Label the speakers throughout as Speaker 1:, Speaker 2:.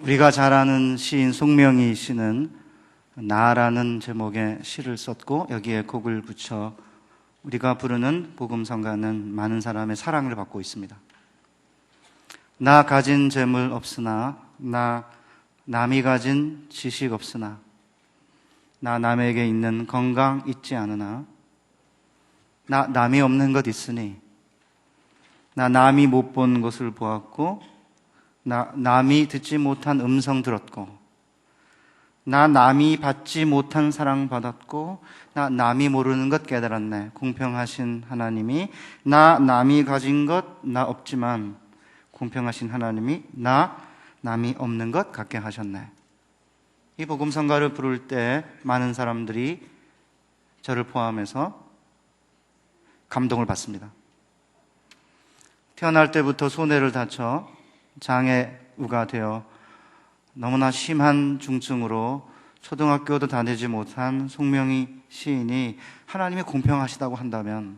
Speaker 1: 우리가 잘 아는 시인 송명희 씨는 나라는 제목의 시를 썼고 여기에 곡을 붙여 우리가 부르는 복음성가는 많은 사람의 사랑을 받고 있습니다. 나 가진 재물 없으나, 나 남이 가진 지식 없으나, 나 남에게 있는 건강 있지 않으나, 나 남이 없는 것 있으니, 나 남이 못 본 것을 보았고, 나 남이 듣지 못한 음성 들었고, 나 남이 받지 못한 사랑 받았고, 나 남이 모르는 것 깨달았네. 공평하신 하나님이 나 남이 가진 것 나 없지만 공평하신 하나님이 나 남이 없는 것 갖게 하셨네. 이 복음성가를 부를 때 많은 사람들이 저를 포함해서 감동을 받습니다. 태어날 때부터 손해를 다쳐 장애우가 되어 너무나 심한 중증으로 초등학교도 다니지 못한 송명희 시인이 하나님이 공평하시다고 한다면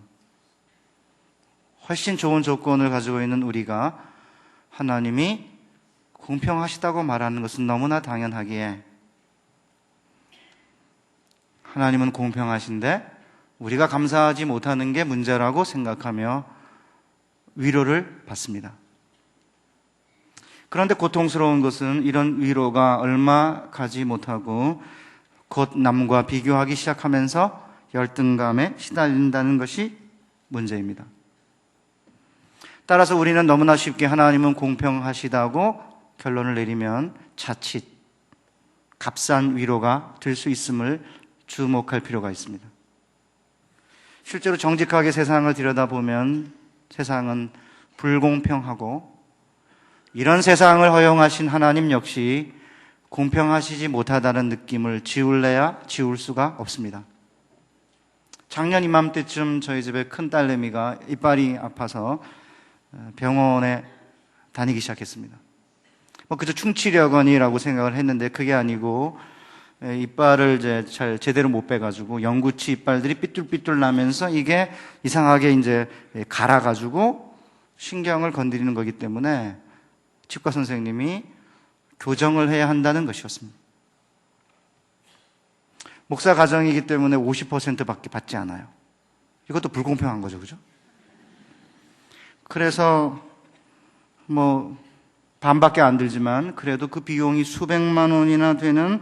Speaker 1: 훨씬 좋은 조건을 가지고 있는 우리가 하나님이 공평하시다고 말하는 것은 너무나 당연하기에 하나님은 공평하신데 우리가 감사하지 못하는 게 문제라고 생각하며 위로를 받습니다. 그런데 고통스러운 것은 이런 위로가 얼마 가지 못하고 곧 남과 비교하기 시작하면서 열등감에 시달린다는 것이 문제입니다. 따라서 우리는 너무나 쉽게 하나님은 공평하시다고 결론을 내리면 자칫 값싼 위로가 될 수 있음을 주목할 필요가 있습니다. 실제로 정직하게 세상을 들여다보면 세상은 불공평하고 이런 세상을 허용하신 하나님 역시 공평하시지 못하다는 느낌을 지울래야 지울 수가 없습니다. 작년 이맘때쯤 저희 집에 큰 딸내미가 이빨이 아파서 병원에 다니기 시작했습니다. 그저 충치려거니라고 생각을 했는데 그게 아니고 이빨을 이제 잘 제대로 못 빼가지고 영구치 이빨들이 삐뚤삐뚤 나면서 이게 이상하게 이제 갈아가지고 신경을 건드리는 거기 때문에 치과 선생님이 교정을 해야 한다는 것이었습니다. 목사 가정이기 때문에 50%밖에 받지 않아요. 이것도 불공평한 거죠, 그죠? 그래서 반밖에 안 들지만 그래도 그 비용이 수백만 원이나 되는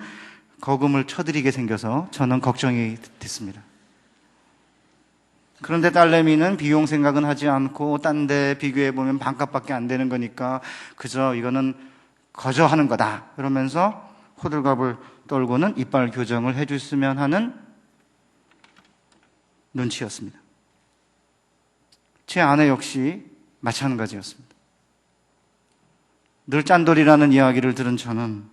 Speaker 1: 거금을 쳐드리게 생겨서 저는 걱정이 됐습니다. 그런데 딸내미는 비용 생각은 하지 않고 딴 데 비교해보면 반값밖에 안 되는 거니까 그저 이거는 거저 하는 거다 그러면서 호들갑을 떨고는 이빨 교정을 해줬으면 하는 눈치였습니다. 제 아내 역시 마찬가지였습니다. 늘 짠돌이라는 이야기를 들은 저는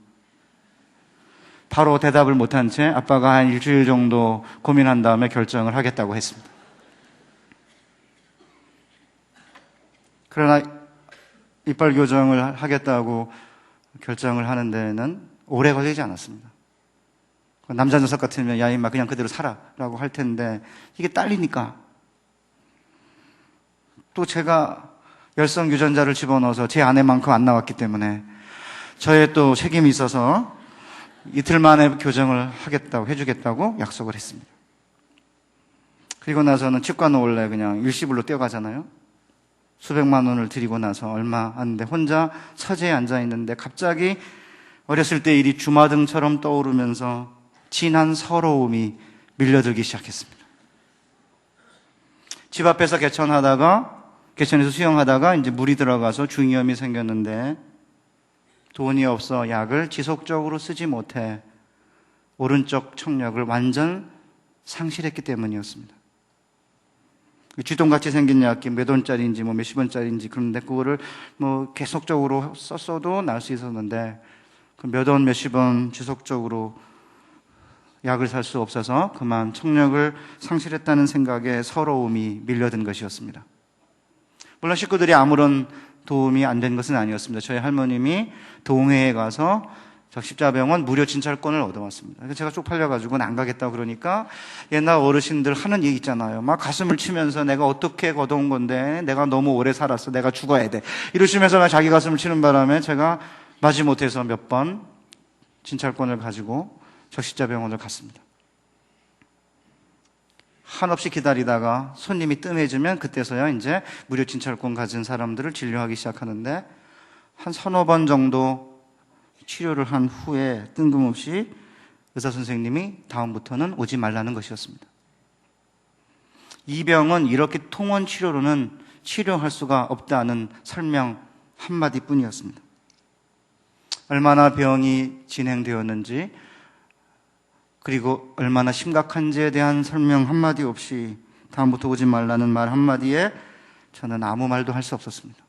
Speaker 1: 바로 대답을 못한 채 아빠가 한 일주일 정도 고민한 다음에 결정을 하겠다고 했습니다. 그러나 이빨 교정을 하겠다고 결정을 하는 데는 오래 걸리지 않았습니다. 남자 녀석 같으면 야 임마 그냥 그대로 살아라고 할 텐데 이게 딸리니까 또 제가 열성 유전자를 집어넣어서 제 아내만큼 안 나왔기 때문에 저의 또 책임이 있어서 이틀 만에 교정을 해주겠다고 약속을 했습니다. 그리고 나서는 치과는 원래 그냥 일시불로 뛰어가잖아요. 수백만 원을 드리고 나서 얼마 안 돼 혼자 서재에 앉아 있는데 갑자기 어렸을 때 일이 주마등처럼 떠오르면서 진한 서러움이 밀려들기 시작했습니다. 집 앞에서 개천에서 수영하다가 이제 물이 들어가서 중이염이 생겼는데 돈이 없어 약을 지속적으로 쓰지 못해 오른쪽 청력을 완전 상실했기 때문이었습니다. 쥐똥같이 생긴 약이 몇 원짜리인지 몇십 원짜리인지 그런데 그거를 계속적으로 썼어도 날 수 있었는데 그 몇 원 몇십 원 지속적으로 약을 살 수 없어서 그만 청력을 상실했다는 생각에 서러움이 밀려든 것이었습니다. 물론 식구들이 아무런 도움이 안 된 것은 아니었습니다. 저희 할머님이 동해에 가서 십자병원 무료 진찰권을 얻어왔습니다. 그래서 제가 쪽팔려가지고는 안 가겠다고 그러니까 옛날 어르신들 하는 얘기 있잖아요. 막 가슴을 치면서 내가 어떻게 거둬온 건데 내가 너무 오래 살았어. 내가 죽어야 돼. 이러시면서 자기 가슴을 치는 바람에 제가 마지못해서 몇 번 진찰권을 가지고 적십자병원을 갔습니다. 한없이 기다리다가 손님이 뜸해지면 그때서야 이제 무료 진찰권 가진 사람들을 진료하기 시작하는데, 한 서너 번 정도 치료를 한 후에 뜬금없이 의사 선생님이 다음부터는 오지 말라는 것이었습니다. 이 병은 이렇게 통원 치료로는 치료할 수가 없다는 설명 한마디 뿐이었습니다. 얼마나 병이 진행되었는지, 그리고 얼마나 심각한지에 대한 설명 한마디 없이 다음부터 오지 말라는 말 한마디에 저는 아무 말도 할 수 없었습니다.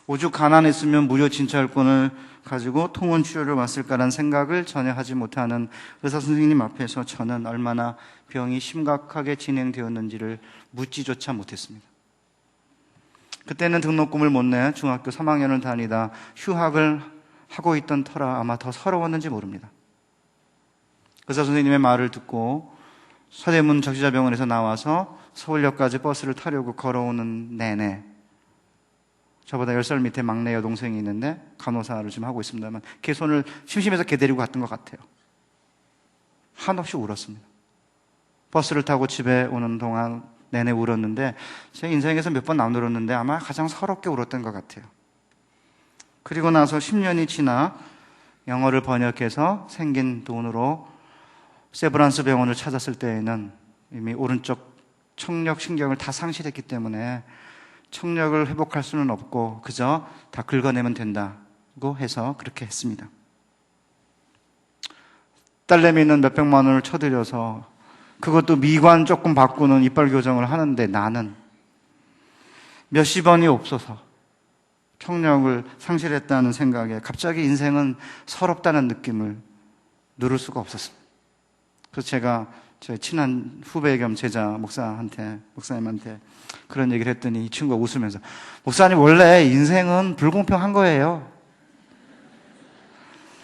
Speaker 1: 오죽 가난했으면 무료 진찰권을 가지고 통원 치료를 왔을까라는 생각을 전혀 하지 못하는 의사 선생님 앞에서 저는 얼마나 병이 심각하게 진행되었는지를 묻지조차 못했습니다. 그때는 등록금을 못 내 중학교 3학년을 다니다 휴학을 하고 있던 터라 아마 더 서러웠는지 모릅니다. 의사 선생님의 말을 듣고 서대문 적시자병원에서 나와서 서울역까지 버스를 타려고 걸어오는 내내, 저보다 10살 밑에 막내 여동생이 있는데 간호사를 지금 하고 있습니다만 걔 손을 심심해서 걔 데리고 갔던 것 같아요. 한없이 울었습니다. 버스를 타고 집에 오는 동안 내내 울었는데, 제 인생에서 몇 번 안 울었는데 아마 가장 서럽게 울었던 것 같아요. 그리고 나서 10년이 지나 영어를 번역해서 생긴 돈으로 세브란스 병원을 찾았을 때에는 이미 오른쪽 청력 신경을 다 상실했기 때문에 청력을 회복할 수는 없고 그저 다 긁어내면 된다고 해서 그렇게 했습니다. 딸내미는 몇백만 원을 쳐들여서 그것도 미관 조금 바꾸는 이빨 교정을 하는데, 나는 몇십 원이 없어서 청력을 상실했다는 생각에 갑자기 인생은 서럽다는 느낌을 누를 수가 없었습니다. 그래서 제가 제 친한 후배 겸 제자 목사님한테 그런 얘기를 했더니 이 친구가 웃으면서, 목사님 원래 인생은 불공평한 거예요.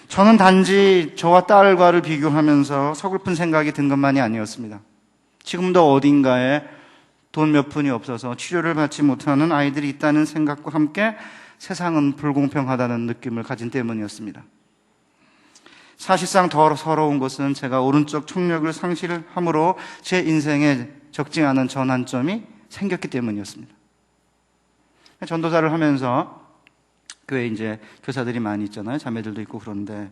Speaker 1: 저는 단지 저와 딸과를 비교하면서 서글픈 생각이 든 것만이 아니었습니다. 지금도 어딘가에 돈 몇 푼이 없어서 치료를 받지 못하는 아이들이 있다는 생각과 함께 세상은 불공평하다는 느낌을 가진 때문이었습니다. 사실상 더 서러운 것은 제가 오른쪽 청력을 상실함으로 제 인생에 적지 않은 전환점이 생겼기 때문이었습니다. 전도사를 하면서 교회에 이제 교사들이 많이 있잖아요. 자매들도 있고 그런데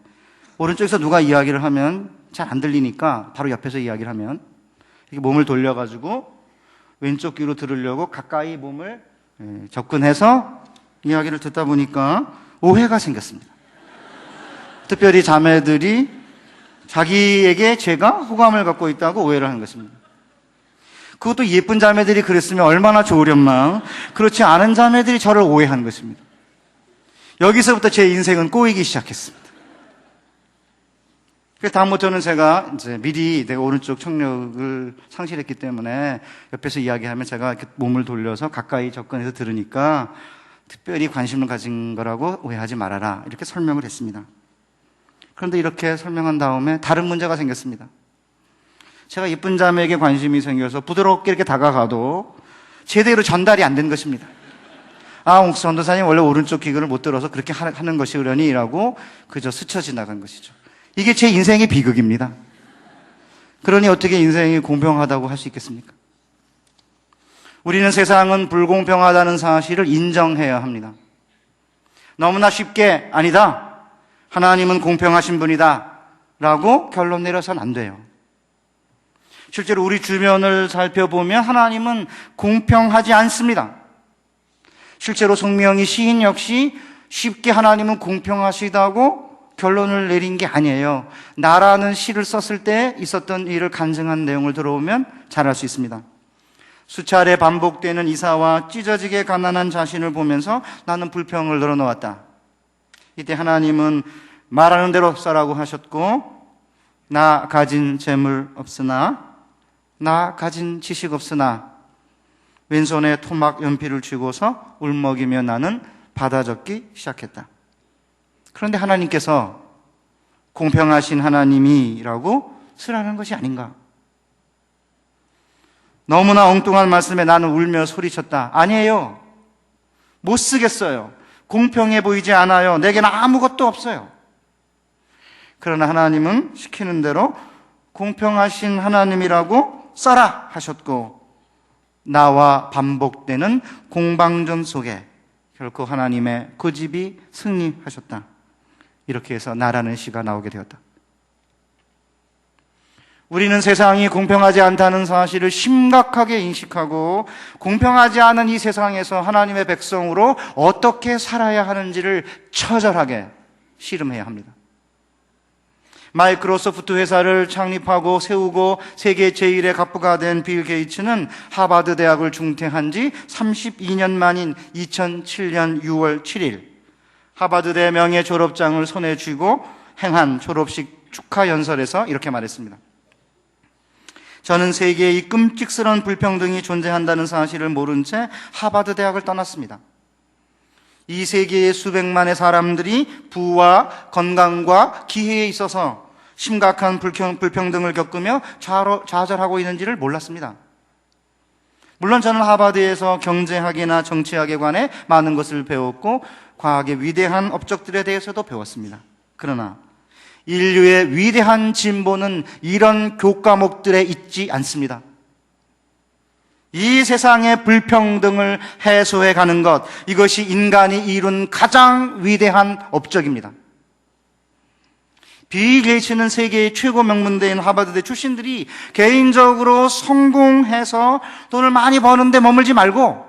Speaker 1: 오른쪽에서 누가 이야기를 하면 잘 안 들리니까 바로 옆에서 이야기를 하면 이렇게 몸을 돌려가지고 왼쪽 귀로 들으려고 가까이 몸을 접근해서 이야기를 듣다 보니까 오해가 생겼습니다. 특별히 자매들이 자기에게 제가 호감을 갖고 있다고 오해를 하는 것입니다. 그것도 예쁜 자매들이 그랬으면 얼마나 좋으련만, 그렇지 않은 자매들이 저를 오해한 것입니다. 여기서부터 제 인생은 꼬이기 시작했습니다. 그래서 다음부터는 제가 이제 미리 내가 오른쪽 청력을 상실했기 때문에 옆에서 이야기하면 제가 이렇게 몸을 돌려서 가까이 접근해서 들으니까 특별히 관심을 가진 거라고 오해하지 말아라, 이렇게 설명을 했습니다. 그런데 이렇게 설명한 다음에 다른 문제가 생겼습니다. 제가 예쁜 자매에게 관심이 생겨서 부드럽게 이렇게 다가가도 제대로 전달이 안 된 것입니다. 전도사님 원래 오른쪽 귀를 못 들어서 그렇게 하는 것이려니 라고 그저 스쳐 지나간 것이죠. 이게 제 인생의 비극입니다. 그러니 어떻게 인생이 공평하다고 할 수 있겠습니까? 우리는 세상은 불공평하다는 사실을 인정해야 합니다. 너무나 쉽게 아니다, 하나님은 공평하신 분이다 라고 결론 내려서는 안 돼요. 실제로 우리 주변을 살펴보면 하나님은 공평하지 않습니다. 실제로 송명희 시인 역시 쉽게 하나님은 공평하시다고 결론을 내린 게 아니에요. 나라는 시를 썼을 때 있었던 일을 간증한 내용을 들어오면 잘 알 수 있습니다. 수차례 반복되는 이사와 찢어지게 가난한 자신을 보면서 나는 불평을 늘어놓았다. 이때 하나님은 말하는 대로 써라고 하셨고, 나 가진 재물 없으나, 나 가진 지식 없으나 왼손에 토막 연필을 쥐고서 울먹이며 나는 받아 적기 시작했다. 그런데 하나님께서 공평하신 하나님이라고 쓰라는 것이 아닌가? 너무나 엉뚱한 말씀에 나는 울며 소리쳤다. 아니에요. 못 쓰겠어요. 공평해 보이지 않아요. 내게는 아무것도 없어요. 그러나 하나님은 시키는 대로 공평하신 하나님이라고 써라 하셨고, 나와 반복되는 공방전 속에 결코 하나님의 고집이 승리하셨다. 이렇게 해서 나라는 시가 나오게 되었다. 우리는 세상이 공평하지 않다는 사실을 심각하게 인식하고, 공평하지 않은 이 세상에서 하나님의 백성으로 어떻게 살아야 하는지를 처절하게 씨름해야 합니다. 마이크로소프트 회사를 창립하고 세우고 세계 제1의 갑부가 된 빌 게이츠는 하버드 대학을 중퇴한 지 32년 만인 2007년 6월 7일 하버드대 명예 졸업장을 손에 쥐고 행한 졸업식 축하 연설에서 이렇게 말했습니다. 저는 세계에 이 끔찍스러운 불평등이 존재한다는 사실을 모른 채 하버드 대학을 떠났습니다. 이 세계의 수백만의 사람들이 부와 건강과 기회에 있어서 심각한 불평등을 겪으며 좌절하고 있는지를 몰랐습니다. 물론 저는 하버드에서 경제학이나 정치학에 관해 많은 것을 배웠고 과학의 위대한 업적들에 대해서도 배웠습니다. 그러나 인류의 위대한 진보는 이런 교과목들에 있지 않습니다. 이 세상의 불평등을 해소해 가는 것, 이것이 인간이 이룬 가장 위대한 업적입니다. 빌 게이츠는 세계의 최고 명문대인 하버드대 출신들이 개인적으로 성공해서 돈을 많이 버는데 머물지 말고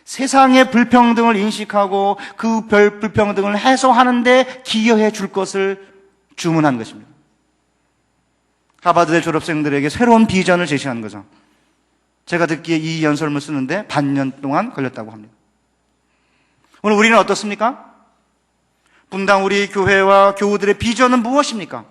Speaker 1: 세상의 불평등을 인식하고 그 불평등을 해소하는 데 기여해 줄 것을 주문한 것입니다. 하버드대 졸업생들에게 새로운 비전을 제시한 거죠. 제가 듣기에 이 연설문을 쓰는데 반년 동안 걸렸다고 합니다. 오늘 우리는 어떻습니까? 분당 우리 교회와 교우들의 비전은 무엇입니까?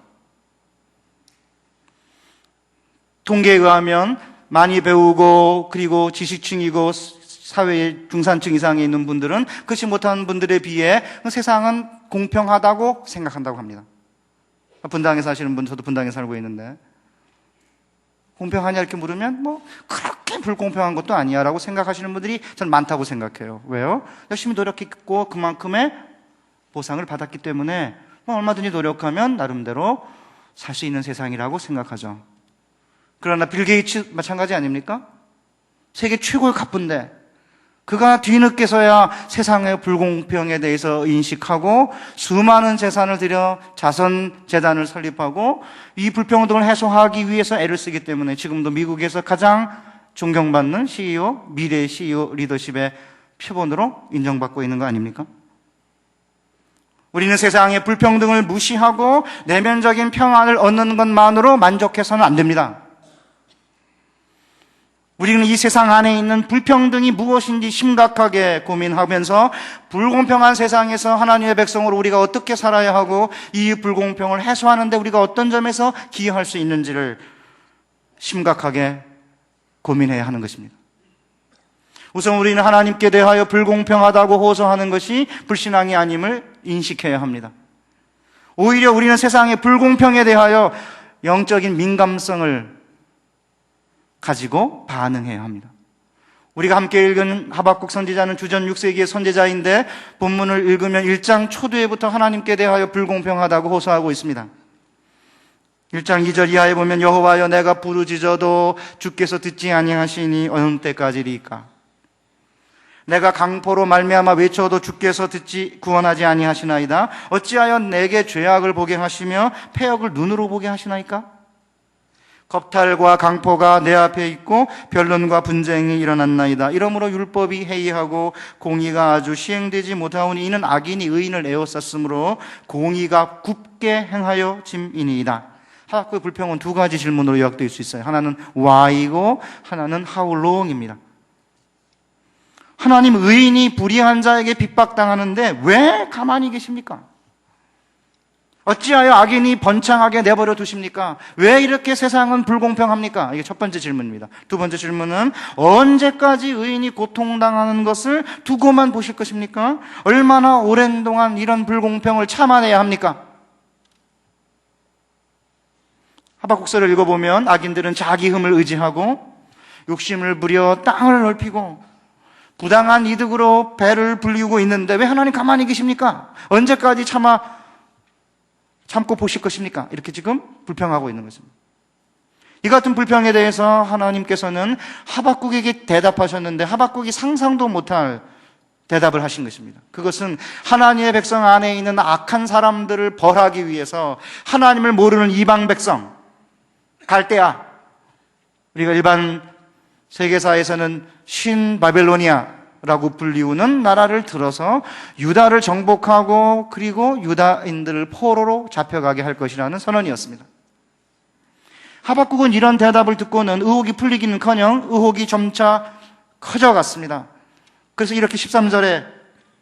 Speaker 1: 통계에 의하면 많이 배우고 그리고 지식층이고 사회의 중산층 이상에 있는 분들은 그렇지 못한 분들에 비해 세상은 공평하다고 생각한다고 합니다. 분당에 사시는 분, 저도 분당에 살고 있는데 공평하냐 이렇게 물으면 그렇게 불공평한 것도 아니야 라고 생각하시는 분들이 저는 많다고 생각해요. 왜요? 열심히 노력했고 그만큼의 보상을 받았기 때문에 얼마든지 노력하면 나름대로 살 수 있는 세상이라고 생각하죠. 그러나 빌 게이츠 마찬가지 아닙니까? 세계 최고의 갑부인데 그가 뒤늦게서야 세상의 불공평에 대해서 인식하고 수많은 재산을 들여 자선재단을 설립하고 이 불평등을 해소하기 위해서 애를 쓰기 때문에 지금도 미국에서 가장 존경받는 CEO, 미래의 CEO 리더십의 표본으로 인정받고 있는 거 아닙니까? 우리는 세상의 불평등을 무시하고 내면적인 평안을 얻는 것만으로 만족해서는 안 됩니다. 우리는 이 세상 안에 있는 불평등이 무엇인지 심각하게 고민하면서 불공평한 세상에서 하나님의 백성으로 우리가 어떻게 살아야 하고 이 불공평을 해소하는 데 우리가 어떤 점에서 기여할 수 있는지를 심각하게 고민해야 하는 것입니다. 우선 우리는 하나님께 대하여 불공평하다고 호소하는 것이 불신앙이 아님을 인식해야 합니다. 오히려 우리는 세상의 불공평에 대하여 영적인 민감성을 가지고 반응해야 합니다. 우리가 함께 읽은 하박국 선지자는 주전 6세기의 선지자인데 본문을 읽으면 1장 초두에부터 하나님께 대하여 불공평하다고 호소하고 있습니다. 1장 2절 이하에 보면 여호와여 내가 부르짖어도 주께서 듣지 아니하시니 어느 때까지리까? 내가 강포로 말미암아 외쳐도 주께서 듣지 구원하지 아니하시나이다. 어찌하여 내게 죄악을 보게 하시며 패역을 눈으로 보게 하시나이까? 겁탈과 강포가 내 앞에 있고 변론과 분쟁이 일어났나이다. 이러므로 율법이 해이하고 공의가 아주 시행되지 못하오니 이는 악인이 의인을 에워쌌으므로 공의가 굽게 행하여 짐이니이다. 하박국의 불평은 두 가지 질문으로 요약될 수 있어요. 하나는 why이고 하나는 how long입니다. 하나님, 의인이 불의한 자에게 핍박당하는데 왜 가만히 계십니까? 어찌하여 악인이 번창하게 내버려 두십니까? 왜 이렇게 세상은 불공평합니까? 이게 첫 번째 질문입니다. 두 번째 질문은 언제까지 의인이 고통당하는 것을 두고만 보실 것입니까? 얼마나 오랜 동안 이런 불공평을 참아내야 합니까? 하박국서를 읽어보면 악인들은 자기 흠을 의지하고 욕심을 부려 땅을 넓히고 부당한 이득으로 배를 불리우고 있는데 왜 하나님 가만히 계십니까? 언제까지 참고 보실 것입니까? 이렇게 지금 불평하고 있는 것입니다. 이 같은 불평에 대해서 하나님께서는 하박국에게 대답하셨는데 하박국이 상상도 못할 대답을 하신 것입니다. 그것은 하나님의 백성 안에 있는 악한 사람들을 벌하기 위해서 하나님을 모르는 이방 백성, 갈대아, 우리가 일반 세계사에서는 신바벨로니아라고 불리우는 나라를 들어서 유다를 정복하고 그리고 유다인들을 포로로 잡혀가게 할 것이라는 선언이었습니다. 하박국은 이런 대답을 듣고는 의혹이 풀리기는커녕 의혹이 점차 커져갔습니다. 그래서 이렇게 13절에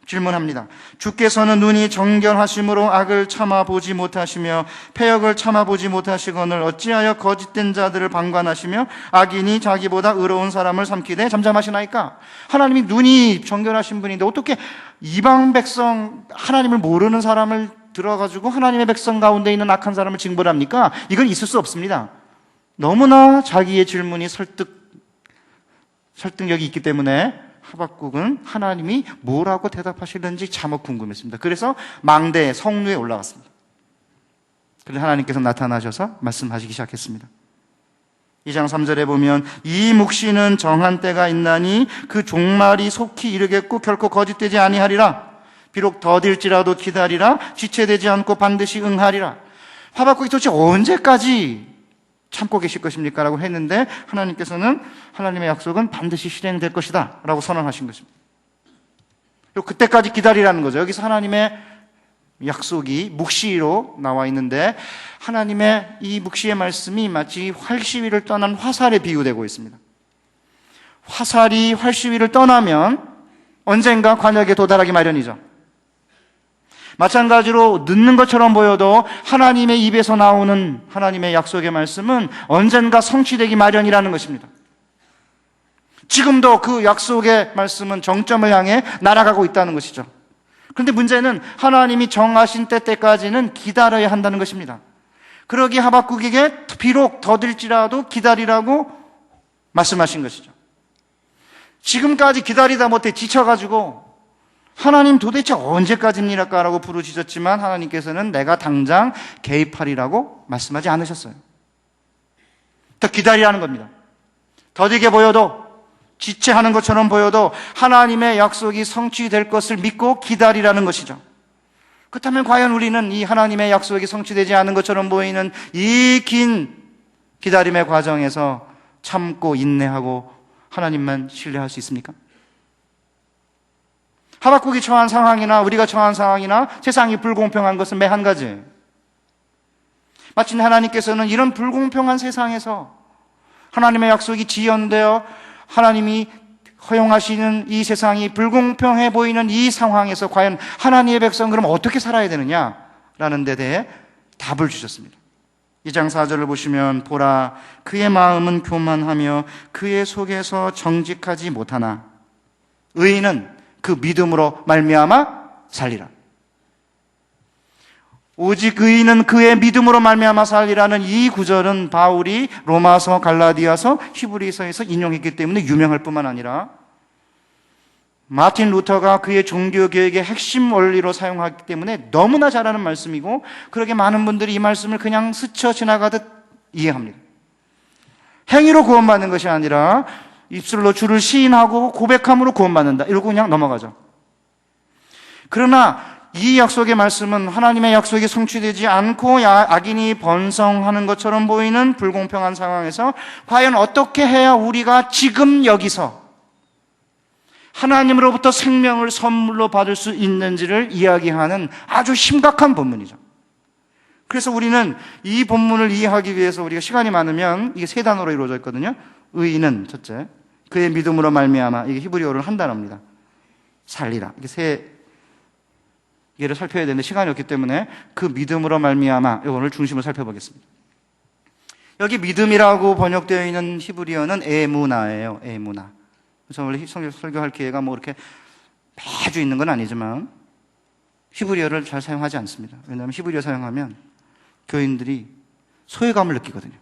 Speaker 1: 질문합니다. 주께서는 눈이 정결하심으로 악을 참아보지 못하시며 패역을 참아보지 못하시거늘 어찌하여 거짓된 자들을 방관하시며 악인이 자기보다 의로운 사람을 삼키되 잠잠하시나이까? 하나님이 눈이 정결하신 분인데 어떻게 이방 백성, 하나님을 모르는 사람을 들어가지고 하나님의 백성 가운데 있는 악한 사람을 징벌합니까? 이건 있을 수 없습니다. 너무나 자기의 질문이 설득력이 있기 때문에 하박국은 하나님이 뭐라고 대답하시는지 참으 궁금했습니다. 그래서 망대 성루에 올라갔습니다. 그래서 하나님께서 나타나셔서 말씀하시기 시작했습니다. 2장 3절에 보면 이 묵시는 정한 때가 있나니 그 종말이 속히 이르겠고 결코 거짓되지 아니하리라. 비록 더딜지라도 기다리라. 지체되지 않고 반드시 응하리라. 하박국이 도대체 언제까지 참고 계실 것입니까? 라고 했는데 하나님께서는 하나님의 약속은 반드시 실행될 것이다 라고 선언하신 것입니다. 그리고 그때까지 기다리라는 거죠. 여기서 하나님의 약속이 묵시로 나와 있는데 하나님의 이 묵시의 말씀이 마치 활시위를 떠난 화살에 비유되고 있습니다. 화살이 활시위를 떠나면 언젠가 관역에 도달하기 마련이죠. 마찬가지로 늦는 것처럼 보여도 하나님의 입에서 나오는 하나님의 약속의 말씀은 언젠가 성취되기 마련이라는 것입니다. 지금도 그 약속의 말씀은 정점을 향해 날아가고 있다는 것이죠. 그런데 문제는 하나님이 정하신 때까지는 기다려야 한다는 것입니다. 그러기 하박국에게 비록 더딜지라도 기다리라고 말씀하신 것이죠. 지금까지 기다리다 못해 지쳐가지고 하나님 도대체 언제까지입니까라고 부르짖었지만 하나님께서는 내가 당장 개입하리라고 말씀하지 않으셨어요. 더 기다리라는 겁니다. 더디게 보여도 지체하는 것처럼 보여도 하나님의 약속이 성취될 것을 믿고 기다리라는 것이죠. 그렇다면 과연 우리는 이 하나님의 약속이 성취되지 않은 것처럼 보이는 이 긴 기다림의 과정에서 참고 인내하고 하나님만 신뢰할 수 있습니까? 하박국이 처한 상황이나 우리가 처한 상황이나 세상이 불공평한 것은 매 한 가지. 마침 하나님께서는 이런 불공평한 세상에서 하나님의 약속이 지연되어 하나님이 허용하시는 이 세상이 불공평해 보이는 이 상황에서 과연 하나님의 백성 그럼 어떻게 살아야 되느냐라는 데 대해 답을 주셨습니다. 2장 4절을 보시면 보라 그의 마음은 교만하며 그의 속에서 정직하지 못하나 의인은 그 믿음으로 말미암아 살리라. 오직 의인은 그의 믿음으로 말미암아 살리라는 이 구절은 바울이 로마서, 갈라디아서, 히브리서에서 인용했기 때문에 유명할 뿐만 아니라 마틴 루터가 그의 종교개혁의 핵심 원리로 사용하기 때문에 너무나 잘 아는 말씀이고 그렇게 많은 분들이 이 말씀을 그냥 스쳐 지나가듯 이해합니다. 행위로 구원받는 것이 아니라 입술로 주를 시인하고 고백함으로 구원받는다. 이러고 그냥 넘어가죠. 그러나 이 약속의 말씀은 하나님의 약속이 성취되지 않고 악인이 번성하는 것처럼 보이는 불공평한 상황에서 과연 어떻게 해야 우리가 지금 여기서 하나님으로부터 생명을 선물로 받을 수 있는지를 이야기하는 아주 심각한 본문이죠. 그래서 우리는 이 본문을 이해하기 위해서 우리가 시간이 많으면 이게 세 단어로 이루어져 있거든요. 의인은 첫째, 그의 믿음으로 말미암아 이게 히브리어로 한 단어입니다. 살리라. 이게 세 개를 살펴야 되는데 시간이 없기 때문에 그 믿음으로 말미암아 이거를 중심으로 살펴보겠습니다. 여기 믿음이라고 번역되어 있는 히브리어는 에무나예요. 에무나. 그래서 원래 성경 설교할 기회가 뭐 이렇게 매주 있는 건 아니지만 히브리어를 잘 사용하지 않습니다. 왜냐하면 히브리어 사용하면 교인들이 소외감을 느끼거든요.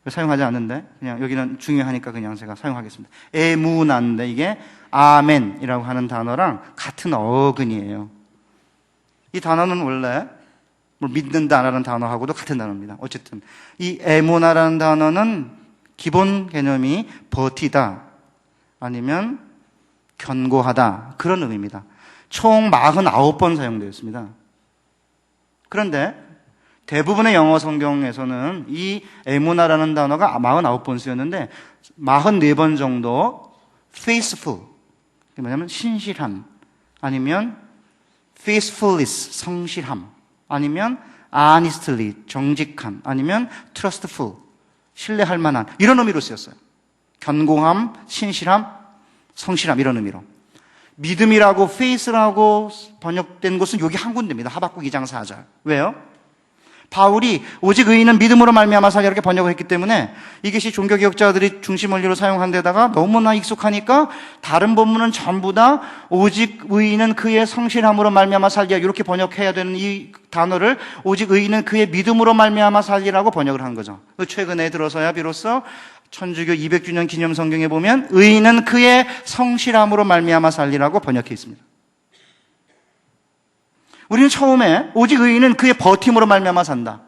Speaker 1: 사용하지 않는데 그냥 여기는 중요하니까 그냥 제가 사용하겠습니다. 에무나인데 이게 아멘이라고 하는 단어랑 같은 어근이에요. 이 단어는 원래 믿는다라는 단어하고도 같은 단어입니다. 어쨌든 이 에무나라는 단어는 기본 개념이 버티다 아니면 견고하다 그런 의미입니다. 총 49번 사용되었습니다. 그런데 대부분의 영어 성경에서는 이 에무나라는 단어가 49번 쓰였는데 44번 정도 faithful, 뭐냐면 신실함, 아니면 faithfulness, 성실함, 아니면 honestly, 정직함, 아니면 trustful, 신뢰할 만한 이런 의미로 쓰였어요. 견고함, 신실함, 성실함 이런 의미로. 믿음이라고 faith라고 번역된 곳은 여기 한 군데입니다. 하박국 2장 4절. 왜요? 바울이 오직 의인은 믿음으로 말미암아 살리라 이렇게 번역을 했기 때문에 이것이 종교개혁자들이 중심 원리로 사용한 데다가 너무나 익숙하니까 다른 본문은 전부 다 오직 의인은 그의 성실함으로 말미암아 살리라 이렇게 번역해야 되는 이 단어를 오직 의인은 그의 믿음으로 말미암아 살리라고 번역을 한 거죠. 최근에 들어서야 비로소 천주교 200주년 기념 성경에 보면 의인은 그의 성실함으로 말미암아 살리라고 번역해 있습니다. 우리는 처음에 오직 의인은 그의 버팀으로 말미암아 산다.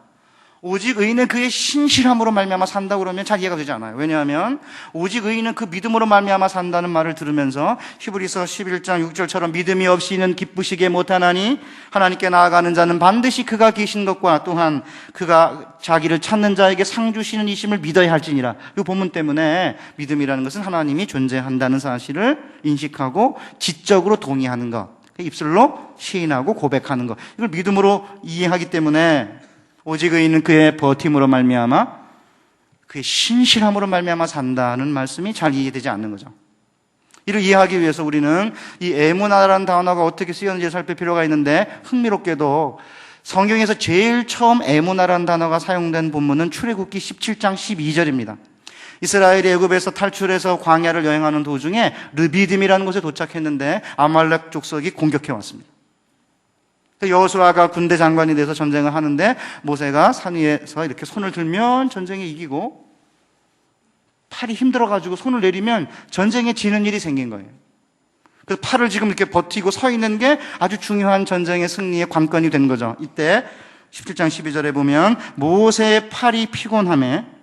Speaker 1: 오직 의인은 그의 신실함으로 말미암아 산다 그러면 잘 이해가 되지 않아요. 왜냐하면 오직 의인은 그 믿음으로 말미암아 산다는 말을 들으면서 히브리서 11장 6절처럼 믿음이 없이는 기쁘시게 못하나니 하나님께 나아가는 자는 반드시 그가 계신 것과 또한 그가 자기를 찾는 자에게 상 주시는 이심을 믿어야 할지니라. 이 본문 때문에 믿음이라는 것은 하나님이 존재한다는 사실을 인식하고 지적으로 동의하는 것, 입술로 시인하고 고백하는 것, 이걸 믿음으로 이해하기 때문에 오직 의인은 그의 버팀으로 말미암아 그의 신실함으로 말미암아 산다는 말씀이 잘 이해되지 않는 거죠. 이를 이해하기 위해서 우리는 이 에무나라는 단어가 어떻게 쓰였는지 살필 필요가 있는데 흥미롭게도 성경에서 제일 처음 에무나라는 단어가 사용된 본문은 출애굽기 17장 12절입니다. 이스라엘이 애굽에서 탈출해서 광야를 여행하는 도중에 르비딤이라는 곳에 도착했는데 아말렉 족속이 공격해 왔습니다. 여호수아가 군대 장관이 돼서 전쟁을 하는데 모세가 산 위에서 이렇게 손을 들면 전쟁에 이기고 팔이 힘들어가지고 손을 내리면 전쟁에 지는 일이 생긴 거예요. 그래서 팔을 지금 이렇게 버티고 서 있는 게 아주 중요한 전쟁의 승리의 관건이 된 거죠. 이때 17장 12절에 보면 모세의 팔이 피곤하매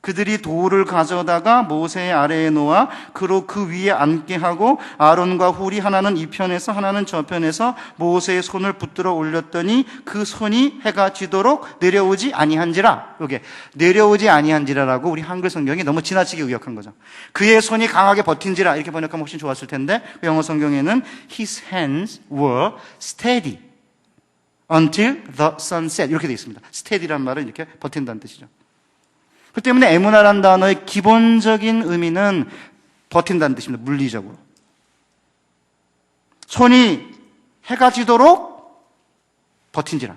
Speaker 1: 그들이 돌을 가져다가 모세의 아래에 놓아 그로 그 위에 앉게 하고 아론과 훌이 하나는 이 편에서 하나는 저 편에서 모세의 손을 붙들어 올렸더니 그 손이 해가 지도록 내려오지 아니한지라. 이게 내려오지 아니한지라라고 우리 한글 성경이 너무 지나치게 의역한 거죠. 그의 손이 강하게 버틴지라 이렇게 번역하면 훨씬 좋았을 텐데 영어 성경에는 His hands were steady until the sun set 이렇게 되어 있습니다. steady란 말은 이렇게 버틴다는 뜻이죠. 그 때문에 에무나라는 단어의 기본적인 의미는 버틴다는 뜻입니다. 물리적으로. 손이 해가 지도록 버틴지라.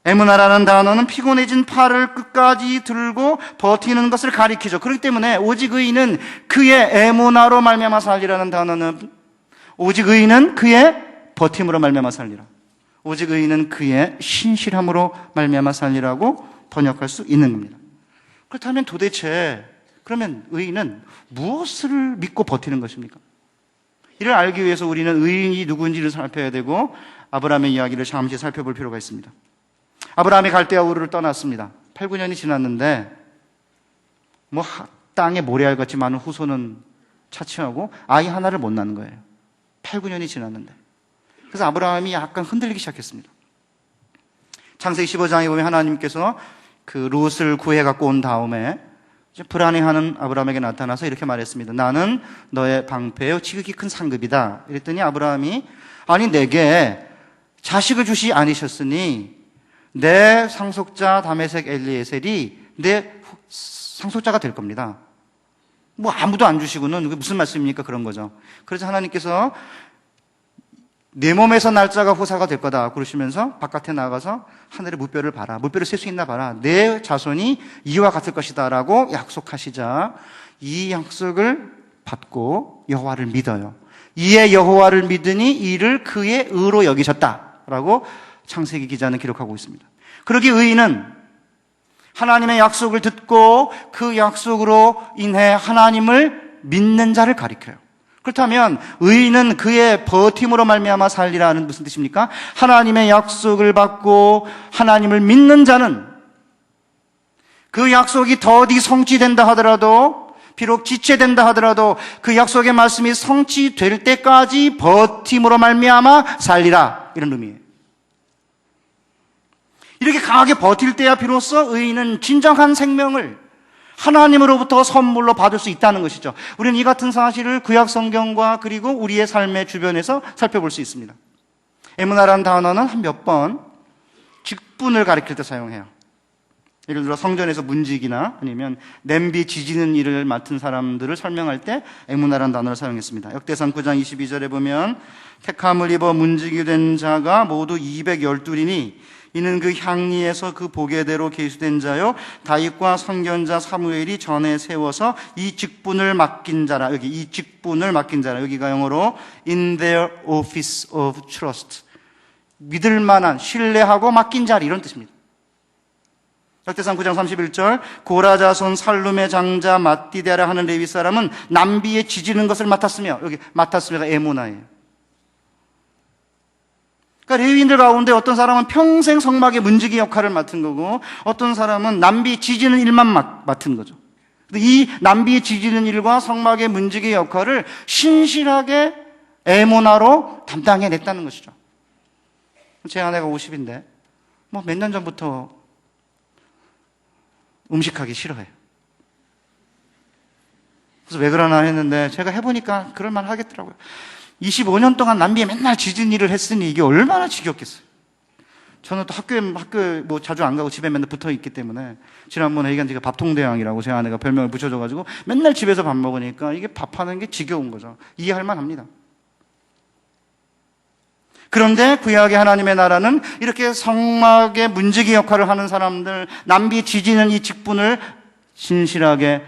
Speaker 1: 에무나라는 단어는 피곤해진 팔을 끝까지 들고 버티는 것을 가리키죠. 그렇기 때문에 오직 의인은 그의 에무나로 말미암아 살리라는 단어는 오직 의인은 그의 버팀으로 말미암아 살리라. 오직 의인은 그의 신실함으로 말미암아 살리라고 번역할 수 있는 겁니다. 그렇다면 도대체 그러면 의인은 무엇을 믿고 버티는 것입니까? 이를 알기 위해서 우리는 의인이 누구인지를 살펴야 되고 아브라함의 이야기를 잠시 살펴볼 필요가 있습니다. 아브라함이 갈대아 우르를 떠났습니다. 8, 9년이 지났는데 땅에 모래알같이 많은 후손은 차치하고 아이 하나를 못 낳는 거예요. 8, 9년이 지났는데. 그래서 아브라함이 약간 흔들리기 시작했습니다. 창세기 15장에 보면 하나님께서 그 롯을 구해 갖고 온 다음에 이제 불안해하는 아브라함에게 나타나서 이렇게 말했습니다. 나는 너의 방패요 지극히 큰 상급이다. 이랬더니 아브라함이 아니 내게 자식을 주시 않으셨으니 내 상속자 다메섹 엘리에셀이 내 상속자가 될 겁니다. 뭐 아무도 안 주시고는 그게 무슨 말씀입니까? 그런 거죠. 그래서 하나님께서 내 몸에서 날짜가 후사가 될 거다 그러시면서 바깥에 나가서 하늘의 물결을 봐라. 물결을 셀 수 있나 봐라. 내 자손이 이와 같을 것이다 라고 약속하시자 이 약속을 받고 여호와를 믿어요. 이에 여호와를 믿으니 이를 그의 의로 여기셨다 라고 창세기 기자는 기록하고 있습니다. 그러기 의인은 하나님의 약속을 듣고 그 약속으로 인해 하나님을 믿는 자를 가리켜요. 그렇다면 의인은 그의 버팀으로 말미암아 살리라는 무슨 뜻입니까? 하나님의 약속을 받고 하나님을 믿는 자는 그 약속이 더디 성취된다 하더라도, 비록 지체된다 하더라도 그 약속의 말씀이 성취될 때까지 버팀으로 말미암아 살리라, 이런 의미예요. 이렇게 강하게 버틸 때야 비로소 의인은 진정한 생명을 하나님으로부터 선물로 받을 수 있다는 것이죠. 우리는 이 같은 사실을 구약 성경과 그리고 우리의 삶의 주변에서 살펴볼 수 있습니다. 에무나라는 단어는 한 몇 번 직분을 가리킬 때 사용해요. 예를 들어 성전에서 문지기나 아니면 냄비 지지는 일을 맡은 사람들을 설명할 때 에무나라는 단어를 사용했습니다. 역대상 9장 22절에 보면 택함을 입어 문지기 된 자가 모두 212이니 이는 그 향리에서 그 보게대로 계수된 자요 다윗과 선견자 사무엘이 전에 세워서 이 직분을 맡긴 자라. 여기 이 직분을 맡긴 자라. 여기가 영어로 in their office of trust. 믿을 만한, 신뢰하고 맡긴 자리, 이런 뜻입니다. 역대상 9장 31절 고라 자손 살룸의 장자 mat디데라 하는 레위 사람은 남비에 지지는 것을 맡았으며, 여기 맡았으며가 에무나예요. 그러니까 레위인들 가운데 어떤 사람은 평생 성막의 문지기 역할을 맡은 거고, 어떤 사람은 남비 지지는 일만 맡은 거죠. 이 남비 지지는 일과 성막의 문지기 역할을 신실하게 에무나로 담당해냈다는 것이죠. 제 아내가 50인데 뭐 몇 년 전부터 음식하기 싫어해요. 그래서 왜 그러나 했는데 제가 해보니까 그럴만 하겠더라고요. 25년 동안 남비에 맨날 지진 일을 했으니 이게 얼마나 지겹겠어요. 저는 또 학교에 뭐 자주 안 가고 집에 맨날 붙어 있기 때문에 지난번에 얘기한 제가 밥통대왕이라고 제 아내가 별명을 붙여줘가지고 맨날 집에서 밥 먹으니까 이게 밥하는 게 지겨운 거죠. 이해할 만합니다. 그런데 구약의 하나님의 나라는 이렇게 성막의 문지기 역할을 하는 사람들, 남비 지지는 이 직분을 신실하게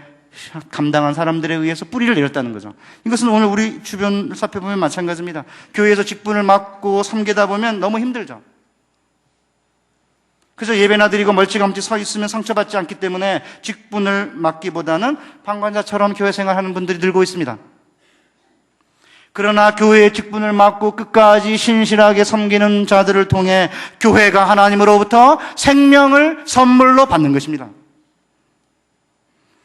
Speaker 1: 감당한 사람들에 의해서 뿌리를 내렸다는 거죠. 이것은 오늘 우리 주변을 살펴보면 마찬가지입니다. 교회에서 직분을 맡고 섬기다 보면 너무 힘들죠. 그래서 예배나 드리고 멀찌감치 서 있으면 상처받지 않기 때문에 직분을 맡기보다는 방관자처럼 교회 생활하는 분들이 늘고 있습니다. 그러나 교회의 직분을 맡고 끝까지 신실하게 섬기는 자들을 통해 교회가 하나님으로부터 생명을 선물로 받는 것입니다.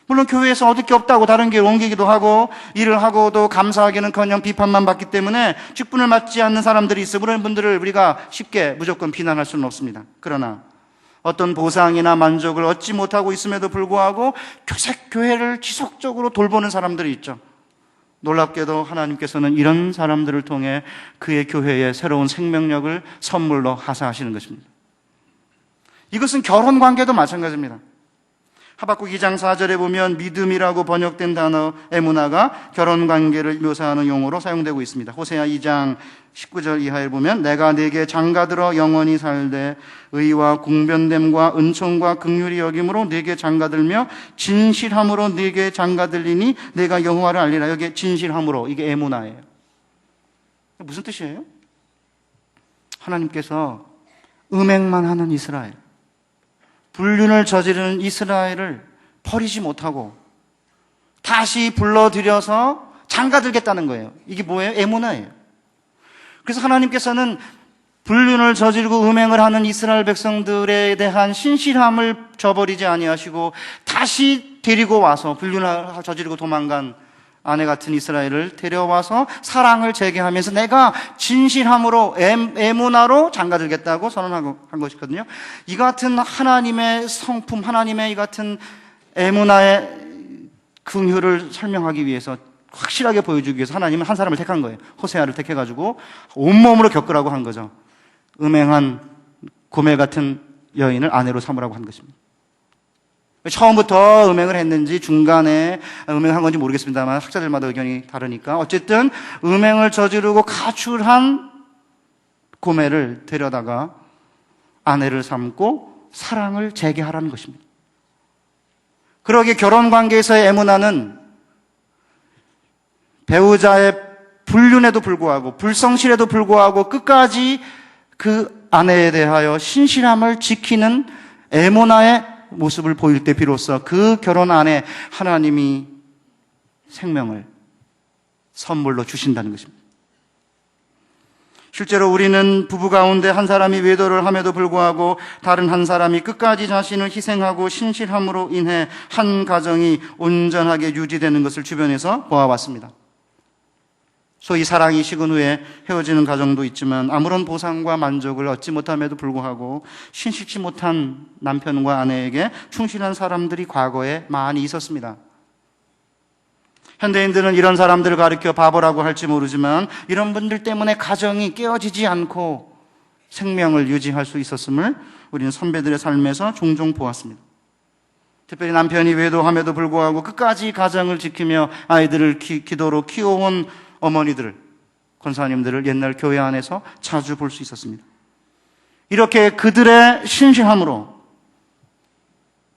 Speaker 1: 물론 교회에서 얻을 게 없다고 다른 교회로 옮기기도 하고 일을 하고도 감사하기는커녕 비판만 받기 때문에 직분을 맡지 않는 사람들이 있어. 그런 분들을 우리가 쉽게 무조건 비난할 수는 없습니다. 그러나 어떤 보상이나 만족을 얻지 못하고 있음에도 불구하고 교회를 지속적으로 돌보는 사람들이 있죠. 놀랍게도 하나님께서는 이런 사람들을 통해 그의 교회에 새로운 생명력을 선물로 하사하시는 것입니다. 이것은 결혼 관계도 마찬가지입니다. 하박국 2장 4절에 보면 믿음이라고 번역된 단어 에무나가 결혼 관계를 묘사하는 용어로 사용되고 있습니다. 호세아 2장 19절 이하에 보면 내가 네게 장가들어 영원히 살되 의와 공변됨과 은총과 긍휼히 여김으로 네게 장가들며 진실함으로 네게 장가들리니 내가 여호와를 알리라. 여기에 진실함으로, 이게 에무나예요. 무슨 뜻이에요? 하나님께서 음행만 하는 이스라엘, 불륜을 저지르는 이스라엘을 버리지 못하고 다시 불러들여서 장가들겠다는 거예요. 이게 뭐예요? 에무나예요. 그래서 하나님께서는 불륜을 저지르고 음행을 하는 이스라엘 백성들에 대한 신실함을 저버리지 아니하시고 다시 데리고 와서 불륜을 저지르고 도망간 아내 같은 이스라엘을 데려와서 사랑을 재개하면서 내가 진실함으로 에무나로 장가들겠다고 선언한 것이거든요. 이 같은 하나님의 성품, 하나님의 이 같은 에무나의 긍휼을 설명하기 위해서, 확실하게 보여주기 위해서 하나님은 한 사람을 택한 거예요. 호세아를 택해가지고 온몸으로 겪으라고 한 거죠. 음행한 고멜 같은 여인을 아내로 삼으라고 한 것입니다. 처음부터 음행을 했는지 중간에 음행한 건지 모르겠습니다만 학자들마다 의견이 다르니까 어쨌든 음행을 저지르고 가출한 고멜을 데려다가 아내를 삼고 사랑을 재개하라는 것입니다. 그러기에 결혼관계에서의 에무나는 배우자의 불륜에도 불구하고 불성실에도 불구하고 끝까지 그 아내에 대하여 신실함을 지키는 에무나의 모습을 보일 때 비로소 그 결혼 안에 하나님이 생명을 선물로 주신다는 것입니다. 실제로 우리는 부부 가운데 한 사람이 외도를 함에도 불구하고 다른 한 사람이 끝까지 자신을 희생하고 신실함으로 인해 한 가정이 온전하게 유지되는 것을 주변에서 보아왔습니다. 소위 사랑이 식은 후에 헤어지는 가정도 있지만 아무런 보상과 만족을 얻지 못함에도 불구하고 신실치 못한 남편과 아내에게 충실한 사람들이 과거에 많이 있었습니다. 현대인들은 이런 사람들을 가리켜 바보라고 할지 모르지만 이런 분들 때문에 가정이 깨어지지 않고 생명을 유지할 수 있었음을 우리는 선배들의 삶에서 종종 보았습니다. 특별히 남편이 외도함에도 불구하고 끝까지 가정을 지키며 아이들을 기도로 키워온 어머니들을, 권사님들을 옛날 교회 안에서 자주 볼 수 있었습니다. 이렇게 그들의 신실함으로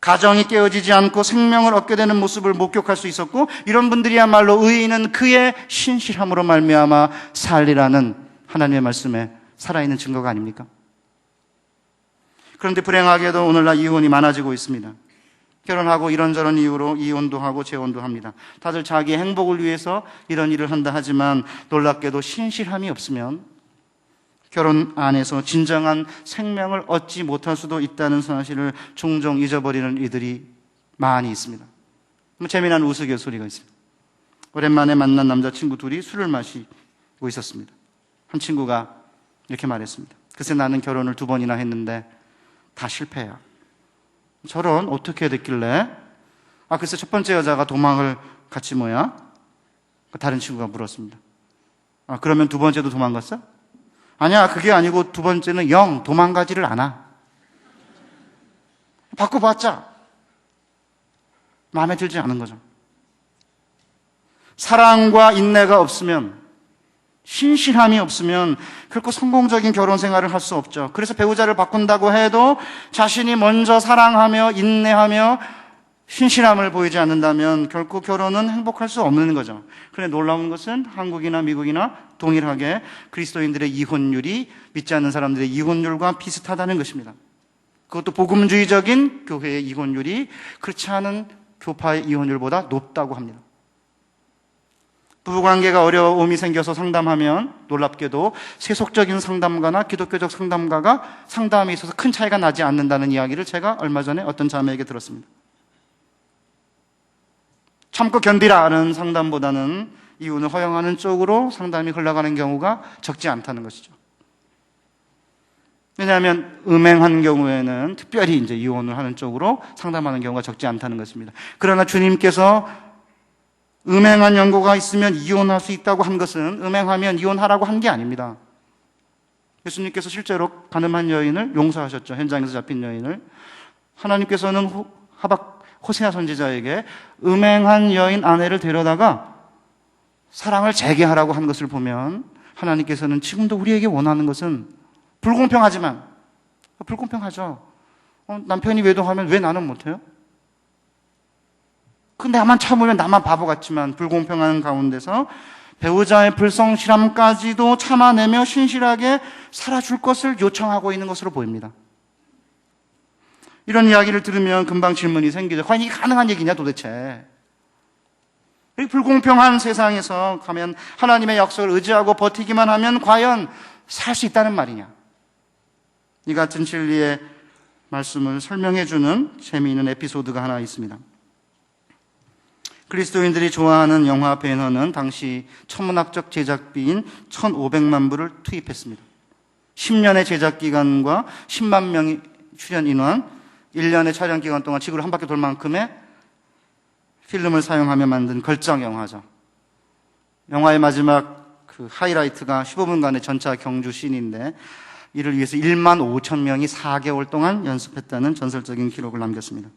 Speaker 1: 가정이 깨어지지 않고 생명을 얻게 되는 모습을 목격할 수 있었고, 이런 분들이야말로 의인은 그의 신실함으로 말미암아 살리라는 하나님의 말씀에 살아있는 증거가 아닙니까? 그런데 불행하게도 오늘날 이혼이 많아지고 있습니다. 결혼하고 이런저런 이유로 이혼도 하고 재혼도 합니다. 다들 자기의 행복을 위해서 이런 일을 한다 하지만 놀랍게도 신실함이 없으면 결혼 안에서 진정한 생명을 얻지 못할 수도 있다는 사실을 종종 잊어버리는 이들이 많이 있습니다. 재미난 우스갯소리가 있습니다. 오랜만에 만난 남자친구 둘이 술을 마시고 있었습니다. 한 친구가 이렇게 말했습니다. 글쎄 나는 결혼을 2번이나 했는데 다 실패야. 저런 어떻게 됐길래? 글쎄 첫 번째 여자가 도망을 갔지 뭐야? 다른 친구가 물었습니다. 그러면 2번째도 도망갔어? 아니야, 그게 아니고 2번째는 영 도망가지를 않아. 바꿔봤자 마음에 들지 않은 거죠. 사랑과 인내가 없으면, 신실함이 없으면 결코 성공적인 결혼 생활을 할 수 없죠. 그래서 배우자를 바꾼다고 해도 자신이 먼저 사랑하며 인내하며 신실함을 보이지 않는다면 결코 결혼은 행복할 수 없는 거죠. 그런데 놀라운 것은 한국이나 미국이나 동일하게 그리스도인들의 이혼율이 믿지 않는 사람들의 이혼율과 비슷하다는 것입니다. 그것도 복음주의적인 교회의 이혼율이 그렇지 않은 교파의 이혼율보다 높다고 합니다. 부부관계가 어려움이 생겨서 상담하면 놀랍게도 세속적인 상담가나 기독교적 상담가가 상담에 있어서 큰 차이가 나지 않는다는 이야기를 제가 얼마 전에 어떤 자매에게 들었습니다. 참고 견디라는 상담보다는 이혼을 허용하는 쪽으로 상담이 흘러가는 경우가 적지 않다는 것이죠. 왜냐하면 음행한 경우에는 특별히 이제 이혼을 하는 쪽으로 상담하는 경우가 적지 않다는 것입니다. 그러나 주님께서 음행한 연고가 있으면 이혼할 수 있다고 한 것은 음행하면 이혼하라고 한 게 아닙니다. 예수님께서 실제로 가늠한 여인을 용서하셨죠. 현장에서 잡힌 여인을. 하나님께서는 호세아 선지자에게 음행한 여인 아내를 데려다가 사랑을 재개하라고 한 것을 보면 하나님께서는 지금도 우리에게 원하는 것은 불공평하지만, 불공평하죠. 남편이 외도하면 왜 나는 못해요? 나만 참으면 나만 바보 같지만 불공평한 가운데서 배우자의 불성실함까지도 참아내며 신실하게 살아줄 것을 요청하고 있는 것으로 보입니다. 이런 이야기를 들으면 금방 질문이 생기죠. 과연 이게 가능한 얘기냐 도대체? 이 불공평한 세상에서 가면 하나님의 약속을 의지하고 버티기만 하면 과연 살 수 있다는 말이냐? 이 같은 진리의 말씀을 설명해주는 재미있는 에피소드가 하나 있습니다. 그리스도인들이 좋아하는 영화 배너는 당시 천문학적 제작비인 1,500만 불을 투입했습니다. 10년의 제작 기간과 10만 명의 출연 인원, 1년의 촬영 기간 동안 지구를 한 바퀴 돌 만큼의 필름을 사용하며 만든 걸작 영화죠. 영화의 마지막 그 하이라이트가 15분간의 전차 경주 씬인데 이를 위해서 1만 5천 명이 4개월 동안 연습했다는 전설적인 기록을 남겼습니다.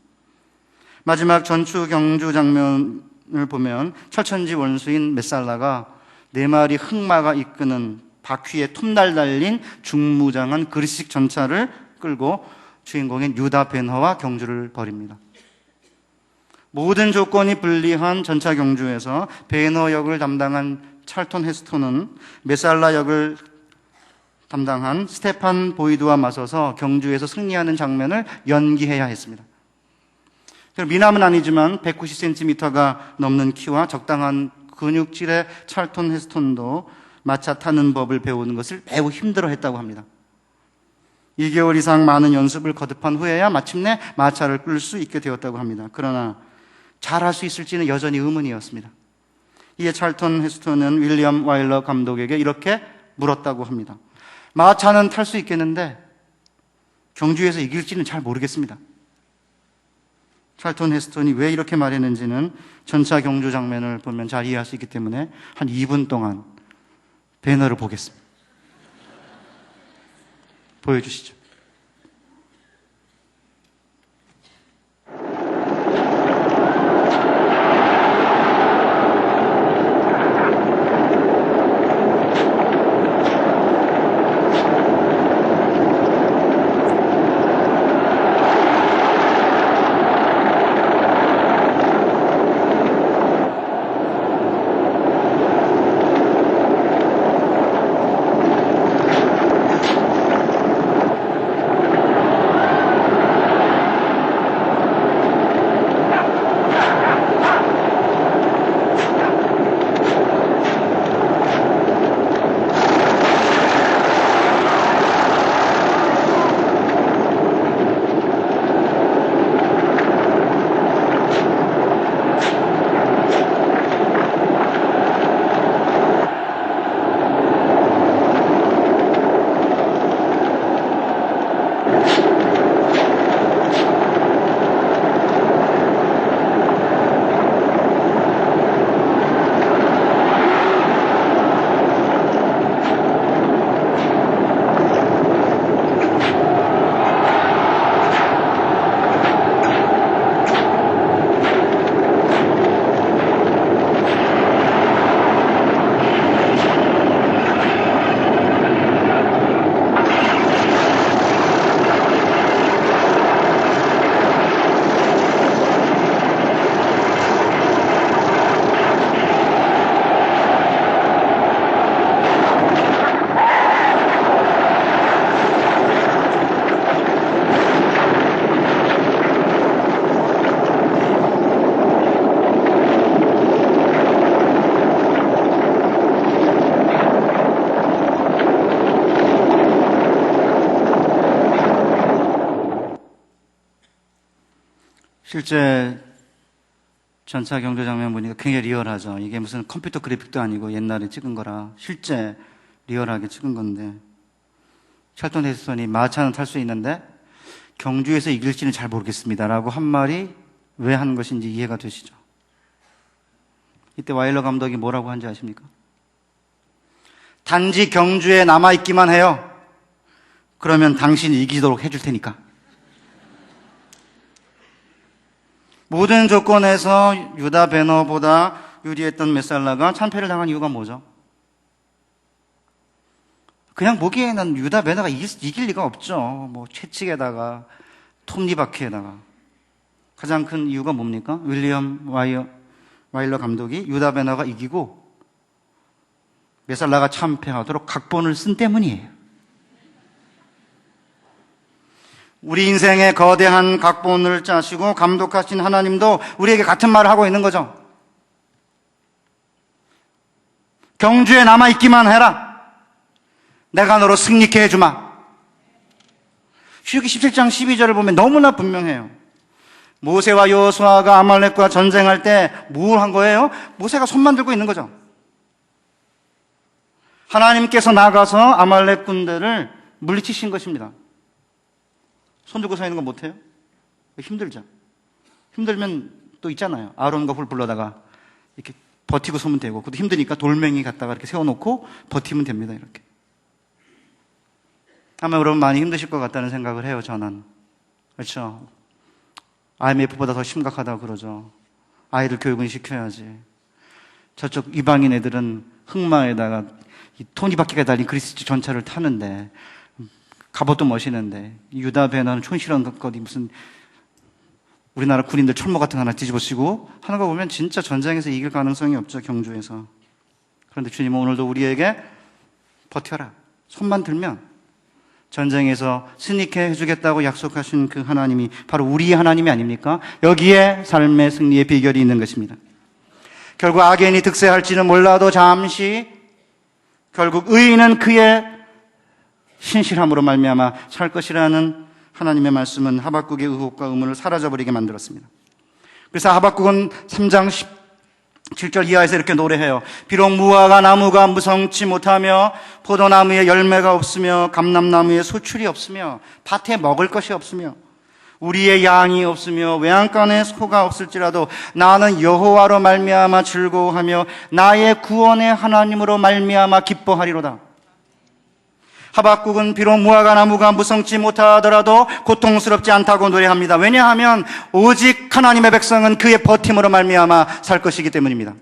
Speaker 1: 마지막 전투 경주 장면을 보면 철천지 원수인 메살라가 4마리 흑마가 이끄는 바퀴에 톱날 달린 중무장한 그리스식 전차를 끌고 주인공인 유다 벤허와 경주를 벌입니다. 모든 조건이 불리한 전차 경주에서 벤허 역을 담당한 찰턴 헤스톤은 메살라 역을 담당한 스테판 보이드와 맞서서 경주에서 승리하는 장면을 연기해야 했습니다. 미남은 아니지만 190cm가 넘는 키와 적당한 근육질의 찰턴 헤스턴도 마차 타는 법을 배우는 것을 매우 힘들어했다고 합니다. 2개월 이상 많은 연습을 거듭한 후에야 마침내 마차를 끌 수 있게 되었다고 합니다. 그러나 잘할 수 있을지는 여전히 의문이었습니다. 이에 찰턴 헤스턴은 윌리엄 와일러 감독에게 이렇게 물었다고 합니다. 마차는 탈 수 있겠는데 경주에서 이길지는 잘 모르겠습니다. 찰턴 헤스턴이 왜 이렇게 말했는지는 전차 경주 장면을 보면 잘 이해할 수 있기 때문에 한 2분 동안 배너를 보겠습니다. 보여주시죠. 실제 전차 경주 장면 보니까 굉장히 리얼하죠. 이게 무슨 컴퓨터 그래픽도 아니고 옛날에 찍은 거라 실제 리얼하게 찍은 건데, 찰턴 헤스턴이 마차는 탈 수 있는데 경주에서 이길지는 잘 모르겠습니다 라고 한 말이 왜 한 것인지 이해가 되시죠? 이때 와일러 감독이 뭐라고 한지 아십니까? 단지 경주에 남아있기만 해요. 그러면 당신이 이기도록 해줄 테니까. 모든 조건에서 유다 베너보다 유리했던 메살라가 참패를 당한 이유가 뭐죠? 그냥 보기에는 유다 베너가 이길 리가 없죠. 뭐 채찍에다가 톱니바퀴에다가. 가장 큰 이유가 뭡니까? 윌리엄 와일러 감독이 유다 베너가 이기고 메살라가 참패하도록 각본을 쓴 때문이에요. 우리 인생의 거대한 각본을 짜시고 감독하신 하나님도 우리에게 같은 말을 하고 있는 거죠. 경주에 남아있기만 해라. 내가 너로 승리케 해주마. 출애굽기 17장 12절을 보면 너무나 분명해요. 모세와 여호수아가 아말렉과 전쟁할 때 뭘 한 거예요? 모세가 손만 들고 있는 거죠. 하나님께서 나가서 아말렉 군대를 물리치신 것입니다. 손 들고 서 있는 거 못해요? 힘들죠. 힘들면 또 있잖아요. 아론과 훌 불러다가 이렇게 버티고 서면 되고, 그것도 힘드니까 돌멩이 갖다가 이렇게 세워놓고 버티면 됩니다. 이렇게. 아마 여러분 많이 힘드실 것 같다는 생각을 해요. 저는. 그렇죠. IMF보다 더 심각하다고 그러죠. 아이들 교육은 시켜야지. 저쪽 이방인 애들은 흑마에다가 이 토니바퀴가 달린 그리스 전차를 타는데, 갑옷도 멋있는데, 유다 베너는 촌스러운 것이 무슨 우리나라 군인들 철모 같은 거 하나 뒤집어쓰고 하는 거 보면 진짜 전쟁에서 이길 가능성이 없죠. 경주에서. 그런데 주님은 오늘도 우리에게 버텨라. 손만 들면 전쟁에서 승리케 해주겠다고 약속하신 그 하나님이 바로 우리의 하나님이 아닙니까? 여기에 삶의 승리의 비결이 있는 것입니다. 결국 악인이 득세할지는 몰라도 잠시, 결국 의인은 그의 신실함으로 말미암아 살 것이라는 하나님의 말씀은 하박국의 의혹과 의문을 사라져버리게 만들었습니다. 그래서 하박국은 3장 7절 이하에서 이렇게 노래해요. 비록 무화과 나무가 무성치 못하며 포도나무에 열매가 없으며 감람나무에 소출이 없으며 밭에 먹을 것이 없으며 우리의 양이 없으며 외양간에 소가 없을지라도 나는 여호와로 말미암아 즐거워하며 나의 구원의 하나님으로 말미암아 기뻐하리로다. 하박국은 비록 무화과 나무가 무성치 못하더라도 고통스럽지 않다고 노래합니다. 왜냐하면 오직 하나님의 백성은 그의 버팀으로 말미암아 살 것이기 때문입니다.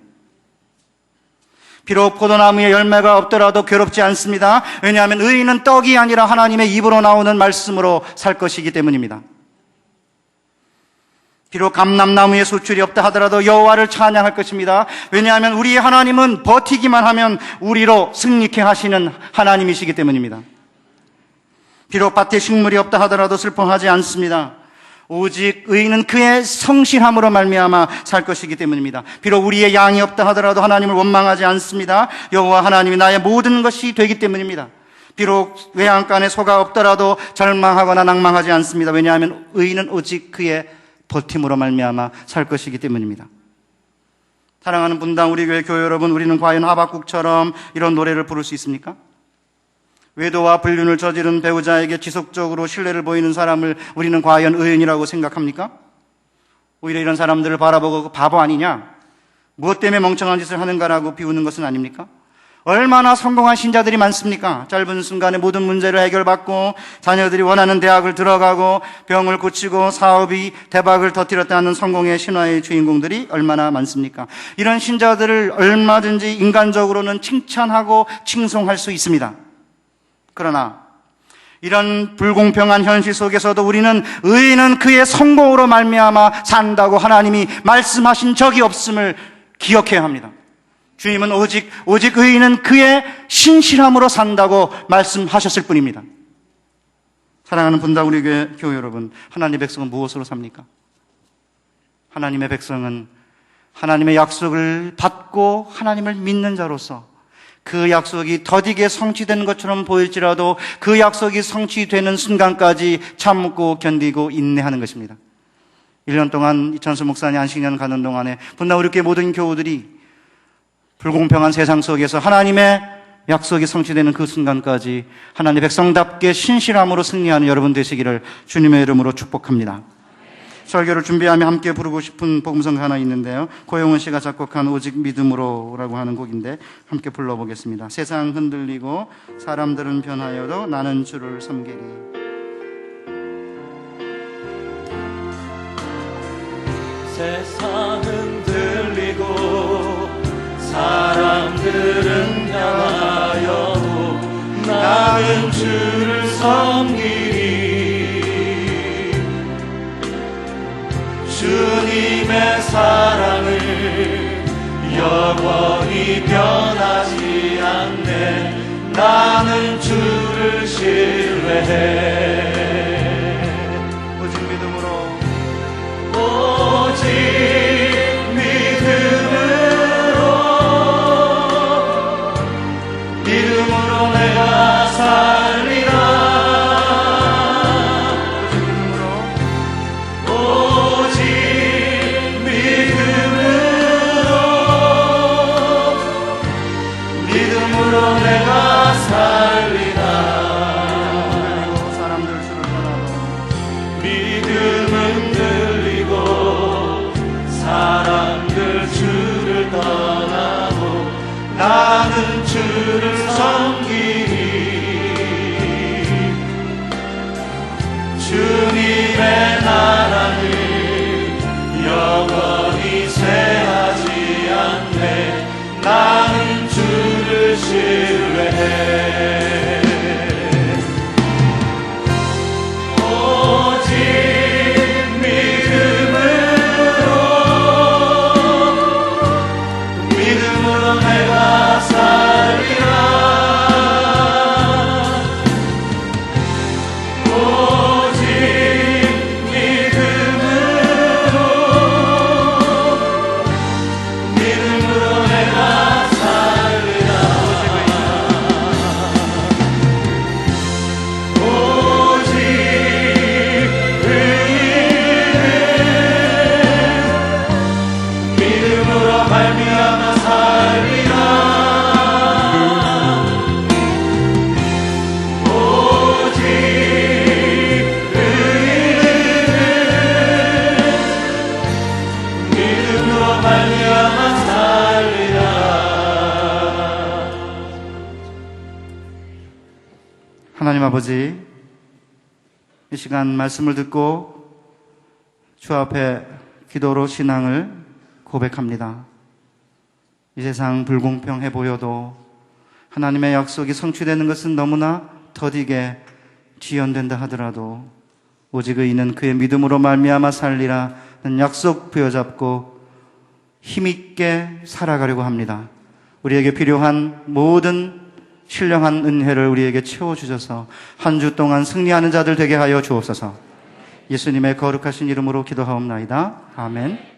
Speaker 1: 비록 포도나무에 열매가 없더라도 괴롭지 않습니다. 왜냐하면 의인은 떡이 아니라 하나님의 입으로 나오는 말씀으로 살 것이기 때문입니다. 비록 감람나무에 소출이 없다 하더라도 여호와를 찬양할 것입니다. 왜냐하면 우리의 하나님은 버티기만 하면 우리로 승리케 하시는 하나님이시기 때문입니다. 비록 밭에 식물이 없다 하더라도 슬퍼하지 않습니다. 오직 의인은 그의 성실함으로 말미암아 살 것이기 때문입니다. 비록 우리의 양이 없다 하더라도 하나님을 원망하지 않습니다. 여호와 하나님이 나의 모든 것이 되기 때문입니다. 비록 외양간에 소가 없더라도 절망하거나 낭망하지 않습니다. 왜냐하면 의인은 오직 그의 버팀으로 말미암아 살 것이기 때문입니다. 사랑하는 분당 우리 교회 여러분, 우리는 과연 하박국처럼 이런 노래를 부를 수 있습니까? 외도와 불륜을 저지른 배우자에게 지속적으로 신뢰를 보이는 사람을 우리는 과연 의인이라고 생각합니까? 오히려 이런 사람들을 바라보고 바보 아니냐? 무엇 때문에 멍청한 짓을 하는가라고 비우는 것은 아닙니까? 얼마나 성공한 신자들이 많습니까? 짧은 순간에 모든 문제를 해결받고 자녀들이 원하는 대학을 들어가고 병을 고치고 사업이 대박을 터뜨렸다는 성공의 신화의 주인공들이 얼마나 많습니까? 이런 신자들을 얼마든지 인간적으로는 칭찬하고 칭송할 수 있습니다. 그러나 이런 불공평한 현실 속에서도 우리는 의인은 그의 성공으로 말미암아 산다고 하나님이 말씀하신 적이 없음을 기억해야 합니다. 주님은 오직 의인은 그의 신실함으로 산다고 말씀하셨을 뿐입니다. 사랑하는 분당 우리 교회 여러분, 하나님의 백성은 무엇으로 삽니까? 하나님의 백성은 하나님의 약속을 받고 하나님을 믿는 자로서 그 약속이 더디게 성취되는 것처럼 보일지라도 그 약속이 성취되는 순간까지 참고 견디고 인내하는 것입니다. 1년 동안 이찬수 목사님 안식년 가는 동안에 분당 우리 교회 모든 교우들이 불공평한 세상 속에서 하나님의 약속이 성취되는 그 순간까지 하나님의 백성답게 신실함으로 승리하는 여러분 되시기를 주님의 이름으로 축복합니다. 설교를 준비하며 함께 부르고 싶은 복음성 하나 있는데요. 고용은 씨가 작곡한 오직 믿음으로라고 하는 곡인데 함께 불러보겠습니다. 세상 흔들리고 사람들은 변하여도 나는 주를 섬기리.
Speaker 2: 세상 흔들리고 사람들은 변하여도 나는 주를 섬기리. 주님의 사랑을 영원히 변하지 않네. 나는 주를 신뢰해.
Speaker 1: 오직 믿음으로
Speaker 2: 오직 믿음으로 내가 살리라. 오직 믿음으로 내가 살리라.
Speaker 1: 하나님 아버지, 이 시간 말씀을 듣고 주 앞에 기도로 신앙을 고백합니다. 이 세상 불공평해 보여도 하나님의 약속이 성취되는 것은 너무나 더디게 지연된다 하더라도 오직 의인은 그의 믿음으로 말미암아 살리라는 약속 부여잡고 힘있게 살아가려고 합니다. 우리에게 필요한 모든 신령한 은혜를 우리에게 채워주셔서 한 주 동안 승리하는 자들 되게 하여 주옵소서. 예수님의 거룩하신 이름으로 기도하옵나이다. 아멘.